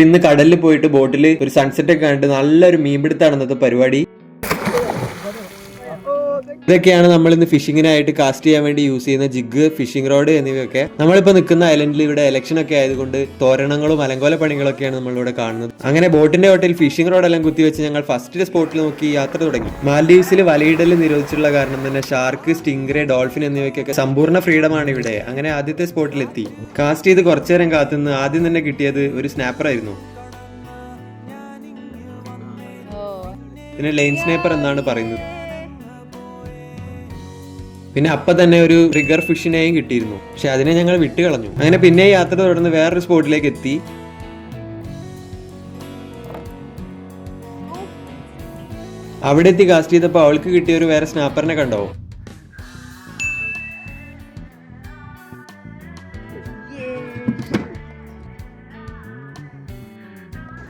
ഇന്ന് കടലിൽ പോയിട്ട് ബോട്ടിൽ ഒരു സൺസെറ്റ് ഒക്കെ കണ്ട് നല്ലൊരു മീൻപിടുത്താണ് ഇന്നത്തെ പരിപാടി. ഇതൊക്കെയാണ് നമ്മൾ ഇന്ന് ഫിഷിങ്ങിനായിട്ട് കാസ്റ്റ് ചെയ്യാൻ വേണ്ടി യൂസ് ചെയ്യുന്ന ജിഗ്, ഫിഷിംഗ് റോഡ് എന്നിവയൊക്കെ. നമ്മളിപ്പോ നിൽക്കുന്ന ഐലൻഡിൽ ഇവിടെ ഇലക്ഷൻ ഒക്കെ ആയതുകൊണ്ട് തോരണങ്ങളും അലങ്കോല പണികളൊക്കെയാണ് നമ്മളിവിടെ കാണുന്നത്. അങ്ങനെ ബോട്ടിന്റെ ഹോട്ടലിൽ ഫിഷിംഗ് റോഡ് എല്ലാം കുത്തിവെച്ച് ഞങ്ങൾ ഫസ്റ്റ് സ്പോട്ടിൽ നോക്കി യാത്ര തുടങ്ങി. മാൽഡീവ്സിൽ വലയിടൽ നിരോധിച്ചിട്ടുള്ള കാരണം തന്നെ ഷാർക്ക്, സ്റ്റിംഗ്രെ, ഡോൾഫിൻ എന്നിവയ്ക്കൊക്കെ സമ്പൂർണ്ണ ഫ്രീഡമാണ് ഇവിടെ. അങ്ങനെ ആദ്യത്തെ സ്പോട്ടിലെത്തി. കാസ്റ്റ് ചെയ്ത് കുറച്ചു നേരം കാത്തുനിന്ന് ആദ്യം തന്നെ കിട്ടിയത് ഒരു സ്നാപ്പർ ആയിരുന്നു. പിന്നെ ലൈൻ സ്നേപ്പർ എന്നാണ് പറയുന്നത്. പിന്നെ അപ്പൊ തന്നെ ഒരു ട്രിഗർ ഫിഷിനെയും കിട്ടിയിരുന്നു, പക്ഷെ അതിനെ ഞങ്ങൾ വിട്ടുകളഞ്ഞു. അങ്ങനെ പിന്നെ യാത്ര തുടർന്ന് വേറൊരു സ്പോട്ടിലേക്ക് എത്തി. അവിടെ എത്തി കാസ്റ്റ് ചെയ്തപ്പോ അവൾക്ക് കിട്ടിയ ഒരു വേറെ സ്നാപ്പറിനെ കണ്ടോ?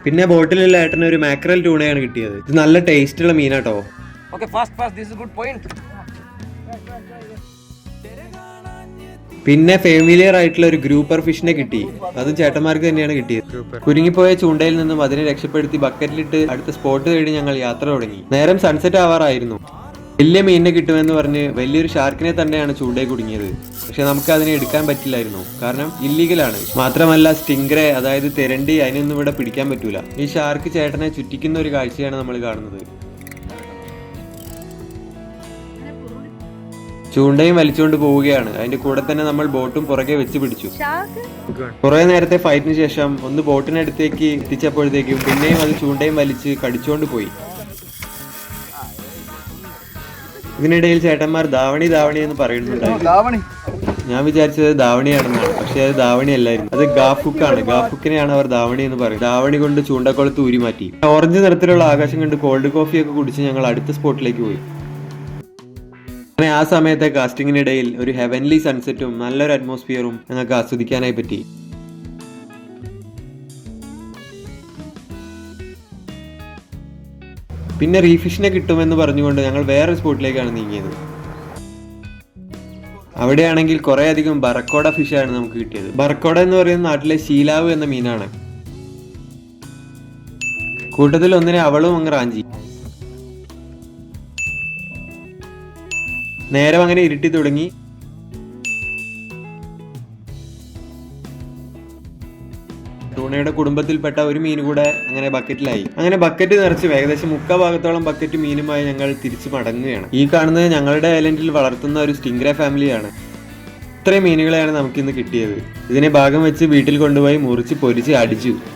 പിന്നെ ബോട്ടിലുള്ള ഏട്ടന് ഒരു മാക്രൽ ട്യൂണയാണ് കിട്ടിയത്. ഇത് നല്ല ടേസ്റ്റുള്ള മീനാട്ടോ. പിന്നെ ഫെമിലിയർ ആയിട്ടുള്ള ഒരു ഗ്രൂപ്പർ ഫിഷിനെ കിട്ടി. അതും ചേട്ടന്മാർക്ക് തന്നെയാണ് കിട്ടിയത്. കുരുങ്ങിപ്പോയ ചൂണ്ടയിൽ നിന്നും അതിനെ രക്ഷപ്പെടുത്തി ബക്കറ്റിലിട്ട് അടുത്ത സ്പോട്ട് തേടി ഞങ്ങൾ യാത്ര തുടങ്ങി. നേരം സൺസെറ്റ് ആവാറായിരുന്നു. വലിയ മീനിനെ കിട്ടുമെന്ന് പറഞ്ഞ് വലിയൊരു ഷാർക്കിനെ തന്നെയാണ് ചൂണ്ടയിൽ കുടുങ്ങിയത്. പക്ഷെ നമുക്ക് അതിനെ എടുക്കാൻ പറ്റില്ലായിരുന്നു, കാരണം ഇല്ലീഗലാണ്. മാത്രമല്ല സ്റ്റിംഗ്രെ, അതായത് തെരണ്ടി, അതിനൊന്നും ഇവിടെ പിടിക്കാൻ പറ്റൂല. ഈ ഷാർക്ക് ചേട്ടനെ ചുറ്റിക്കുന്ന ഒരു കാഴ്ചയാണ് നമ്മൾ കാണുന്നത്. ചൂണ്ടയും വലിച്ചുകൊണ്ട് പോവുകയാണ്. അതിന്റെ കൂടെ തന്നെ നമ്മൾ ബോട്ടും പുറകെ വെച്ച് പിടിച്ചു. കുറെ നേരത്തെ ഫൈറ്റിന് ശേഷം ഒന്ന് ബോട്ടിനടുത്തേക്ക് എത്തിച്ചപ്പോഴത്തേക്കും പിന്നെയും അത് ചൂണ്ടയും വലിച്ച് കടിച്ചുകൊണ്ട് പോയി. ഇതിനിടയിൽ ചേട്ടന്മാർ ധാവണി ധാവണി എന്ന് പറയുന്നുണ്ടായിരുന്നു. ഞാൻ വിചാരിച്ചത് ധാവണിയാണെന്നാണ്, പക്ഷെ അത് ധാവണി അല്ലായിരുന്നു. അത് ഗാഫുക്കാണ്. ഗാഫുക്കിനെയാണ് അവർ ധാവണി എന്ന് പറയുന്നത്. ധാവണി കൊണ്ട് ചൂണ്ടക്കൊളത്ത് ഊരി മാറ്റി. ഓറഞ്ച് നിറത്തിലുള്ള ആകാശം കണ്ട് കോൾഡ് കോഫിയൊക്കെ കുടിച്ച് ഞങ്ങൾ അടുത്ത സ്പോട്ടിലേക്ക് പോയി. അങ്ങനെ ആ സമയത്തെ കാസ്റ്റിങ്ങിനിടയിൽ ഒരു ഹെവൻലി സൺസെറ്റും നല്ലൊരു അറ്റ്മോസ്ഫിയറും ഞങ്ങൾക്ക് ആസ്വദിക്കാനായി പറ്റി. പിന്നെ റീഫിഷിനെ കിട്ടുമെന്ന് പറഞ്ഞുകൊണ്ട് ഞങ്ങൾ വേറെ സ്പോട്ടിലേക്കാണ് നീങ്ങിയത്. അവിടെയാണെങ്കിൽ കുറെ അധികം ബറക്കോഡ ഫിഷാണ് നമുക്ക് കിട്ടിയത്. ബറക്കോഡ എന്ന് പറയുന്ന നാട്ടിലെ ശീലാവ് എന്ന മീനാണ്. കൂട്ടത്തിൽ ഒന്നിനെ അവളും അങ്ങ് റാഞ്ചി. നേരം അങ്ങനെ ഇരുട്ടി തുടങ്ങി. ടൂണയുടെ കുടുംബത്തിൽപ്പെട്ട ഒരു മീൻ കൂടെ അങ്ങനെ ബക്കറ്റിലായി. അങ്ങനെ ബക്കറ്റ് നിറച്ച് ഏകദേശം 3/4 ഭാഗത്തോളം ബക്കറ്റ് മീനുമായി ഞങ്ങൾ തിരിച്ചു മടങ്ങുകയാണ്. ഈ കാണുന്നത് ഞങ്ങളുടെ ഐലൻഡിൽ വളർത്തുന്ന ഒരു സ്റ്റിംഗ്രെ ഫാമിലിയാണ്. ഇത്രയും മീനുകളെയാണ് നമുക്കിന്ന് കിട്ടിയത്. ഇതിനെ ഭാഗം വെച്ച് വീട്ടിൽ കൊണ്ടുപോയി മുറിച്ച് പൊരിച്ച് അടിച്ചു.